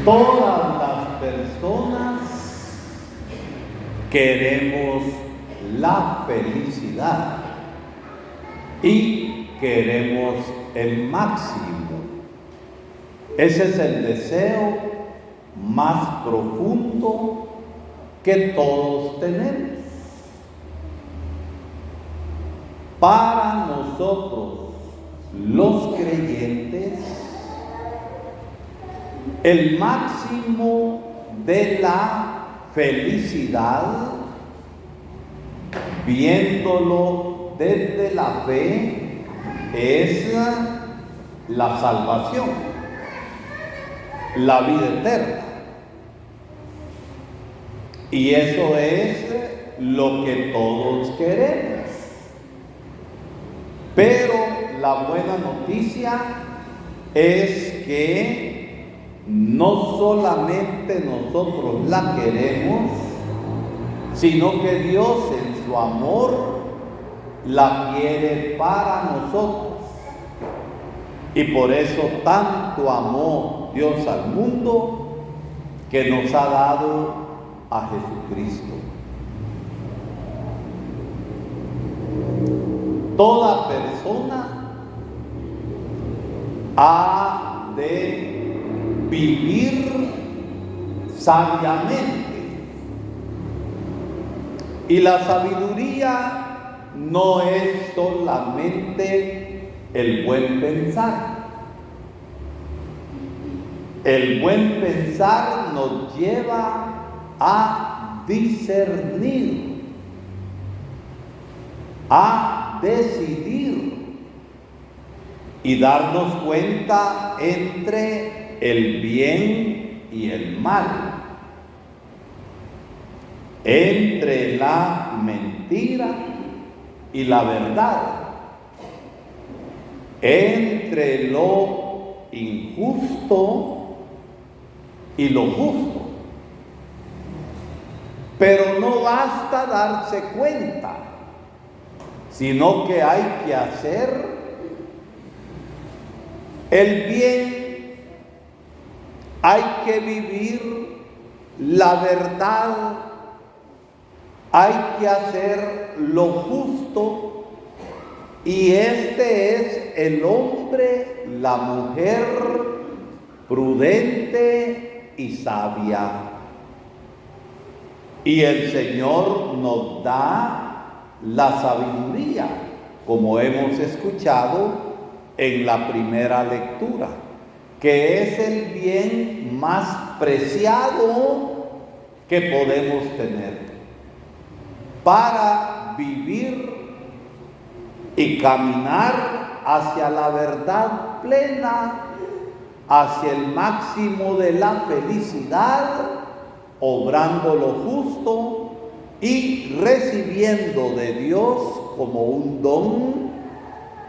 Todas las personas queremos la felicidad y queremos el máximo. Ese es el deseo más profundo que todos tenemos. Para nosotros, los creyentes, el máximo de la felicidad, viéndolo desde la fe, es la salvación, la vida eterna. Y eso es lo que todos queremos. Pero la buena noticia es que no solamente nosotros la queremos, sino que Dios en su amor la quiere para nosotros. Y por eso tanto amó Dios al mundo que nos ha dado a Jesucristo. Toda persona ha de vivir sabiamente. Y la sabiduría no es solamente el buen pensar. El buen pensar nos lleva a discernir, a decidir y darnos cuenta entre el bien y el mal, entre la mentira y la verdad, entre lo injusto y lo justo. Pero no basta darse cuenta, sino que hay que hacer el bien, hay que vivir la verdad, hay que hacer lo justo, y este es el hombre, la mujer prudente y sabia. Y el Señor nos da la sabiduría, como hemos escuchado en la primera lectura, que es el bien más preciado que podemos tener para vivir y caminar hacia la verdad plena, hacia el máximo de la felicidad, obrando lo justo y recibiendo de Dios como un don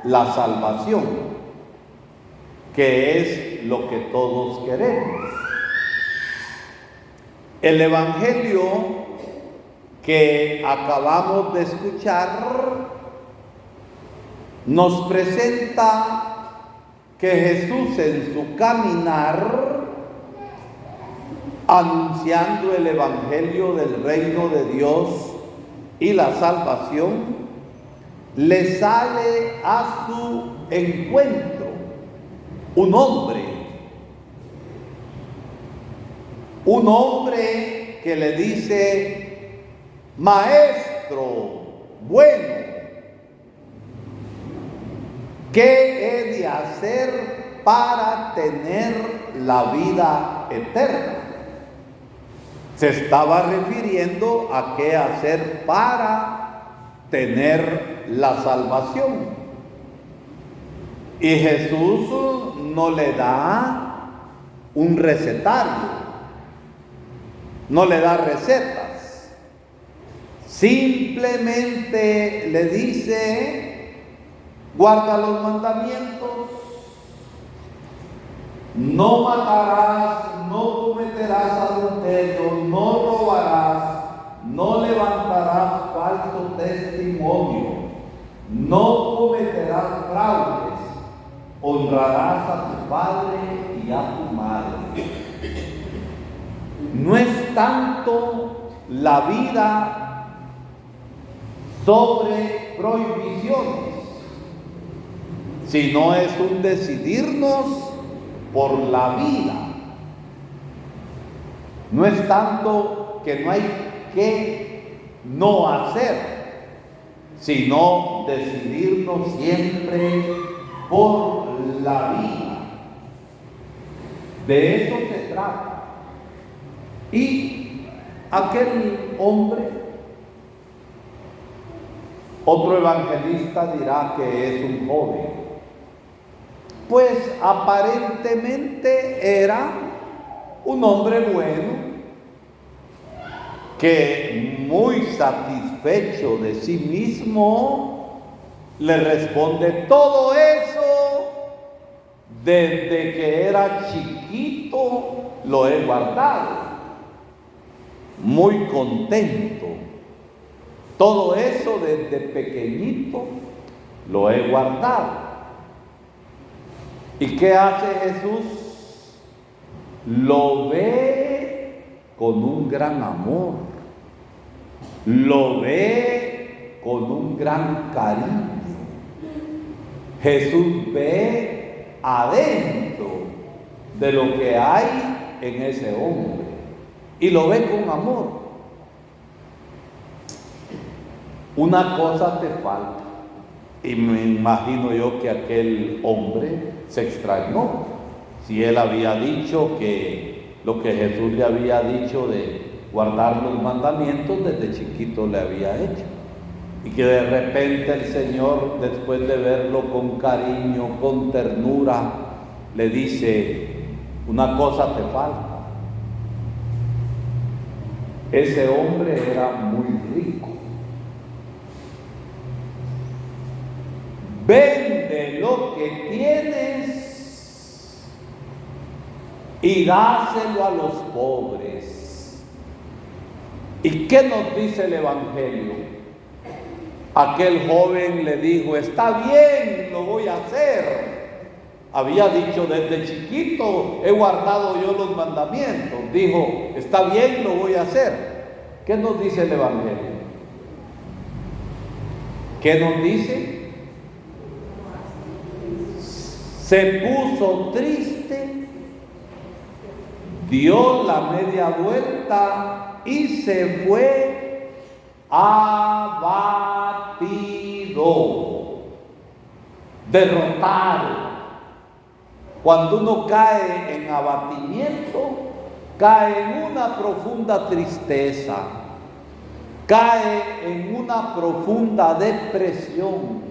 la salvación, que es lo que todos queremos. El Evangelio que acabamos de escuchar nos presenta que Jesús en su caminar, anunciando el Evangelio del reino de Dios y la salvación, le sale a su encuentro un hombre que le dice: Maestro bueno, ¿qué he de hacer para tener la vida eterna? Se estaba refiriendo a qué hacer para tener la salvación. Y Jesús no le da un recetario, no le da recetas. Simplemente le dice: guarda los mandamientos, no matarás, no cometerás adulterio, no robarás, no levantarás falso testimonio, no cometerás fraudes, honrarás a tu padre y a tu madre. No es tanto la vida sobre prohibiciones, sino es un decidirnos por la vida. No es tanto que no hay que no hacer, sino decidirnos siempre por la vida. De eso se trata. Y aquel hombre, otro evangelista dirá que es un joven, pues aparentemente era un hombre bueno, que muy satisfecho de sí mismo le responde: todo eso desde que era chiquito lo he guardado. Muy contento. Todo eso desde pequeñito lo he guardado. ¿Y qué hace Jesús? Lo ve con un gran amor, lo ve con un gran cariño. Jesús ve adentro de lo que hay en ese hombre y lo ve con amor. Una cosa te falta, y me imagino yo que aquel hombre se extrañó. Si él había dicho que lo que Jesús le había dicho de guardar los mandamientos desde chiquito le había hecho, y que de repente el Señor, después de verlo con cariño, con ternura, le dice: una cosa te falta. Ese hombre era muy rico. Vende lo que tienes y dáselo a los pobres. ¿Y qué nos dice el Evangelio? Aquel joven le dijo: está bien, lo voy a hacer. Había dicho: desde chiquito he guardado yo los mandamientos. Dijo: está bien, lo voy a hacer. ¿Qué nos dice el Evangelio? ¿Qué nos dice? Se puso triste, dio la media vuelta y se fue abatido, derrotado. Cuando uno cae en abatimiento, cae en una profunda tristeza, cae en una profunda depresión.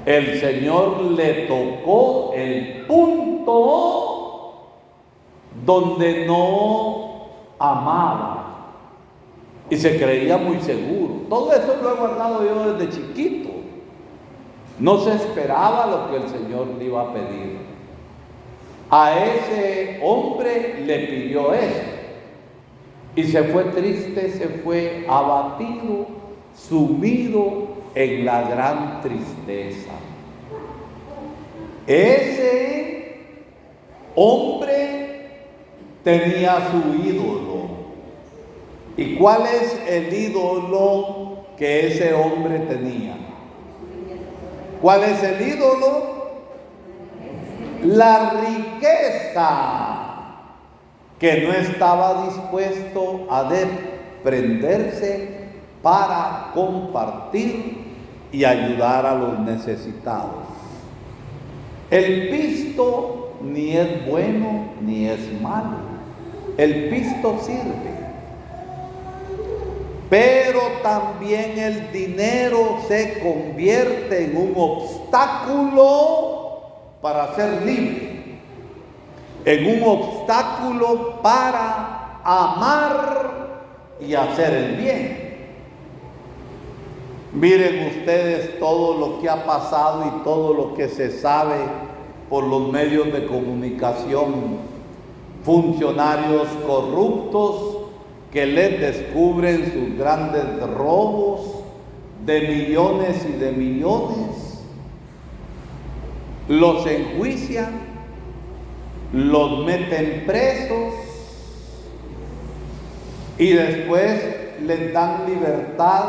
El Señor le tocó el punto donde no amaba y se creía muy seguro. Todo eso lo he guardado yo desde chiquito. No se esperaba lo que el Señor le iba a pedir. A ese hombre le pidió eso y se fue triste, se fue abatido, sumido en la gran tristeza. Ese hombre tenía su ídolo. ¿Y cuál es el ídolo que ese hombre tenía? ¿Cuál es el ídolo? La riqueza, que no estaba dispuesto a desprenderse para compartir y ayudar a los necesitados. El pisto ni es bueno ni es malo. El pisto sirve. Pero también el dinero se convierte en un obstáculo para ser libre, en un obstáculo para amar y hacer el bien. Miren ustedes todo lo que ha pasado y todo lo que se sabe por los medios de comunicación. Funcionarios corruptos que les descubren sus grandes robos de millones y de millones. los enjuician, los meten presos y después les dan libertad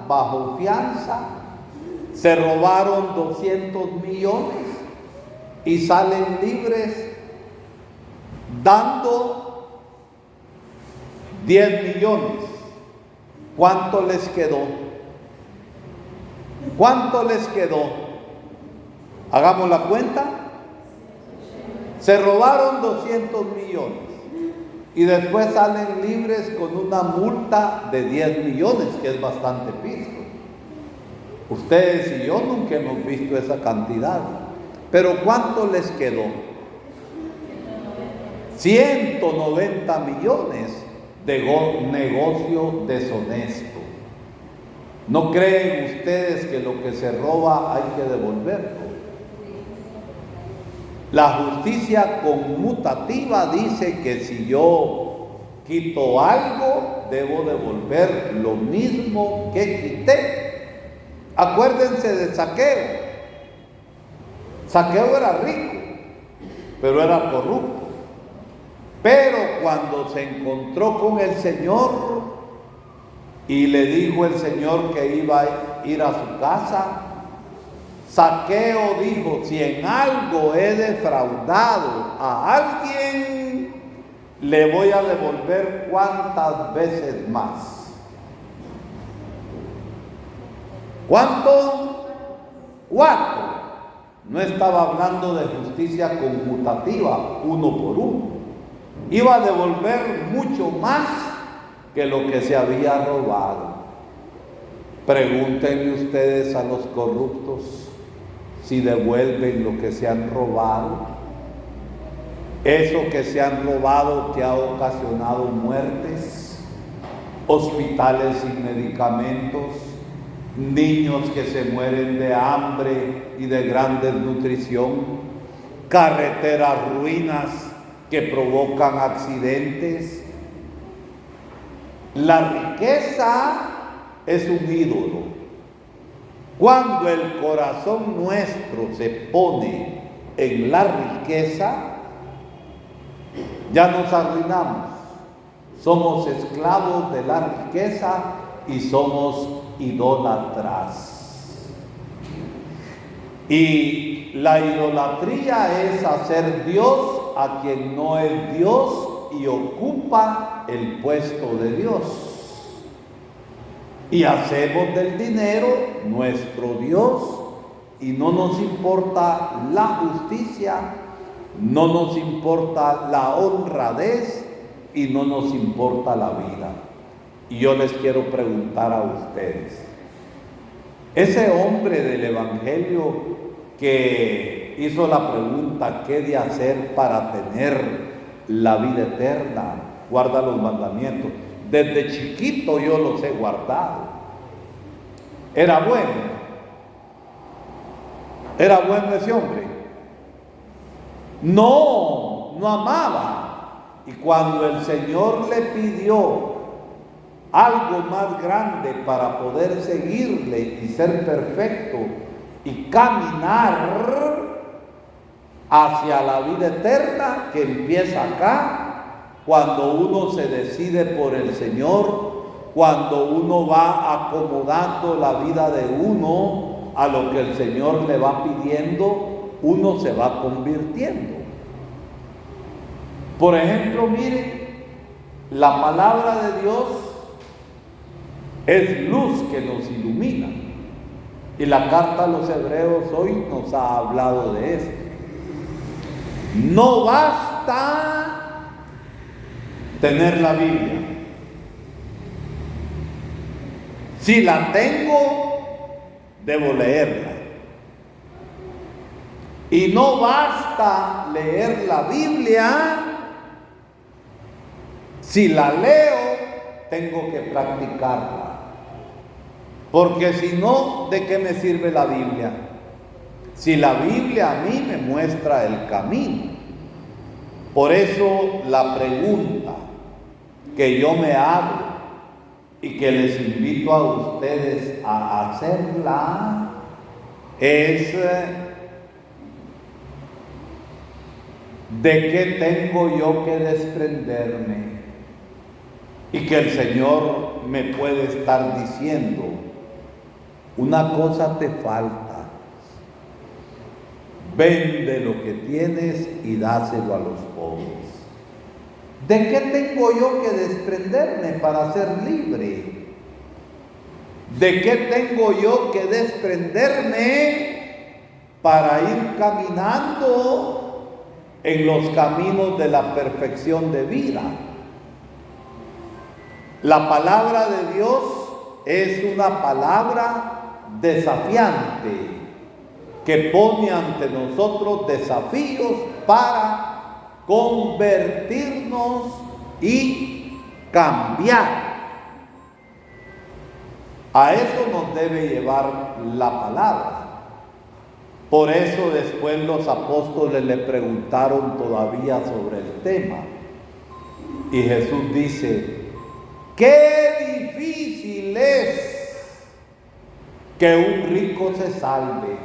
bajo fianza. Se robaron 200 millones y salen libres dando 10 millones. ¿Cuánto les quedó? ¿Cuánto les quedó? Hagamos la cuenta. Se robaron 200 millones y después salen libres con una multa de 10 millones, que es bastante piso. Ustedes y yo nunca hemos visto esa cantidad. Pero ¿cuánto les quedó? 190 millones de negocio deshonesto. ¿No creen ustedes que lo que se roba hay que devolverlo? La justicia conmutativa dice que si yo quito algo, debo devolver lo mismo que quité. Acuérdense de Zaqueo. Zaqueo era rico, pero era corrupto. Pero cuando se encontró con el Señor y le dijo el Señor que iba a ir a su casa, Zaqueo dijo: si en algo he defraudado a alguien, le voy a devolver cuántas veces más. ¿Cuánto? 4. No estaba hablando de justicia conmutativa, uno por uno. Iba a devolver mucho más que lo que se había robado. Pregúntenle ustedes a los corruptos si devuelven lo que se han robado. Eso que se han robado que ha ocasionado muertes, hospitales sin medicamentos, niños que se mueren de hambre y de gran desnutrición, carreteras ruinas que provocan accidentes. La riqueza es un ídolo. Cuando el corazón nuestro se pone en la riqueza, ya nos arruinamos. Somos esclavos de la riqueza y somos idólatras. Y la idolatría es hacer Dios a quien no es Dios y ocupa el puesto de Dios. Y hacemos del dinero nuestro Dios y no nos importa la justicia, no nos importa la honradez y no nos importa la vida. Y yo les quiero preguntar a ustedes, ese hombre del Evangelio que hizo la pregunta, ¿qué de hacer para tener la vida eterna? Guarda los mandamientos. Desde chiquito yo los he guardado. Era bueno. Era bueno ese hombre. No amaba. Y cuando el Señor le pidió algo más grande para poder seguirle y ser perfecto y caminar hacia la vida eterna que empieza acá, cuando uno se decide por el Señor, cuando uno va acomodando la vida de uno a lo que el Señor le va pidiendo, uno se va convirtiendo. Por ejemplo, miren, la palabra de Dios es luz que nos ilumina. Y la carta a los Hebreos hoy nos ha hablado de esto. No basta tener la Biblia. Si la tengo, debo leerla. Y no basta leer la Biblia. Si la leo, tengo que practicarla. Porque si no, ¿de qué me sirve la Biblia? Si la Biblia a mí me muestra el camino. Por eso la pregunta que yo me hago y que les invito a ustedes a hacerla es: ¿De qué tengo yo que desprenderme? Y que el Señor me puede estar diciendo, una cosa te falta, vende lo que tienes y dáselo a los pobres. ¿De qué tengo yo que desprenderme para ser libre? ¿De qué tengo yo que desprenderme para ir caminando en los caminos de la perfección de vida? La palabra de Dios es una palabra desafiante que pone ante nosotros desafíos para convertirnos y cambiar. A eso nos debe llevar la palabra. Por eso después los apóstoles le preguntaron todavía sobre el tema. Y Jesús dice, qué difícil es que un rico se salve,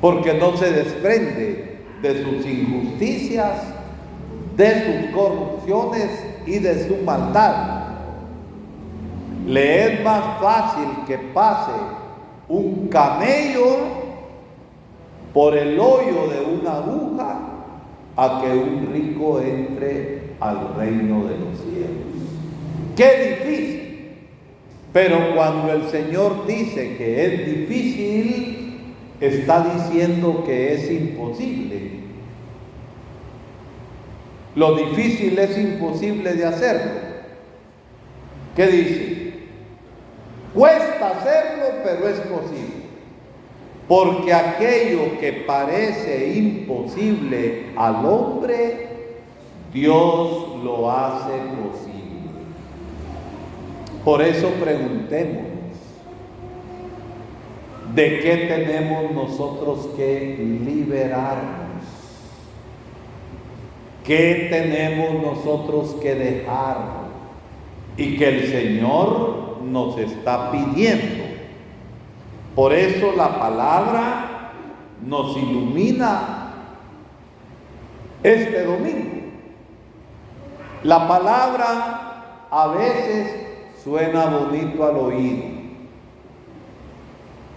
porque no se desprende de sus injusticias, de sus corrupciones y de su maldad. Le es más fácil que pase un camello por el hoyo de una aguja a que un rico entre al reino de los cielos. ¡Qué difícil! Pero cuando el Señor dice que es difícil, está diciendo que es imposible. Lo difícil es imposible de hacerlo. ¿Qué dice? Cuesta hacerlo, pero es posible. Porque aquello que parece imposible al hombre, Dios lo hace posible. Por eso preguntémonos, ¿de qué tenemos nosotros que liberarnos? ¿Qué tenemos nosotros que dejar? Y que el Señor nos está pidiendo. Por eso la palabra nos ilumina este domingo. La palabra a veces suena bonito al oído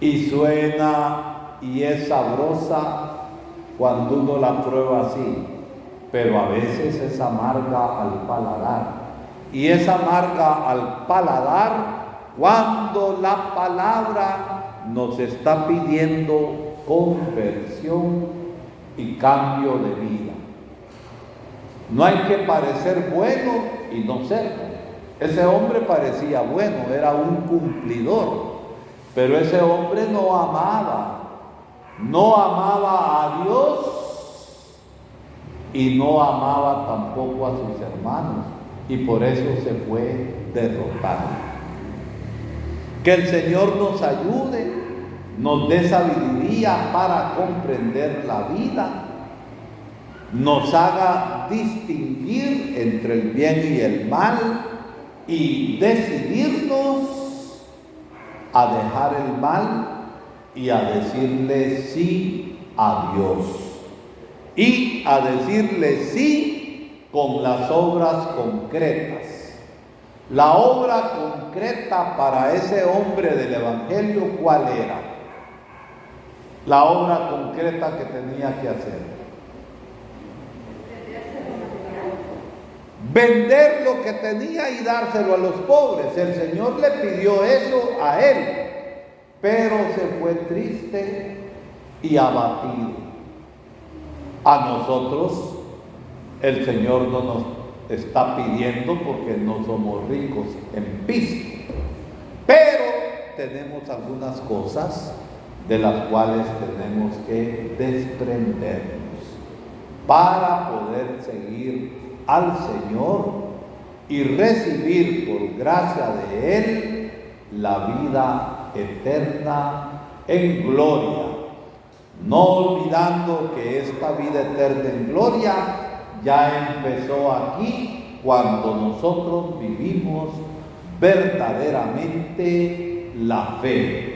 y suena y es sabrosa cuando uno la prueba así, pero a veces es amarga al paladar. Y es amarga al paladar cuando la palabra nos está pidiendo conversión y cambio de vida. No hay que parecer bueno y no serlo. Ese hombre parecía bueno, era un cumplidor, pero ese hombre no amaba a Dios y no amaba tampoco a sus hermanos, y por eso se fue derrotado. Que el Señor nos ayude, nos dé sabiduría para comprender la vida, nos haga distinguir entre el bien y el mal y decidirnos a dejar el mal y a decirle sí a Dios y a decirle sí con las obras concretas. La obra concreta para ese hombre del Evangelio, ¿cuál era? La obra concreta que tenía que hacer. Vender lo que tenía y dárselo a los pobres. El Señor le pidió eso a él, pero se fue triste y abatido. A nosotros el Señor no nos está pidiendo porque no somos ricos en piso, pero tenemos algunas cosas de las cuales tenemos que desprendernos para poder seguir al Señor y recibir por gracia de Él la vida eterna en gloria, no olvidando que esta vida eterna en gloria ya empezó aquí cuando nosotros vivimos verdaderamente la fe.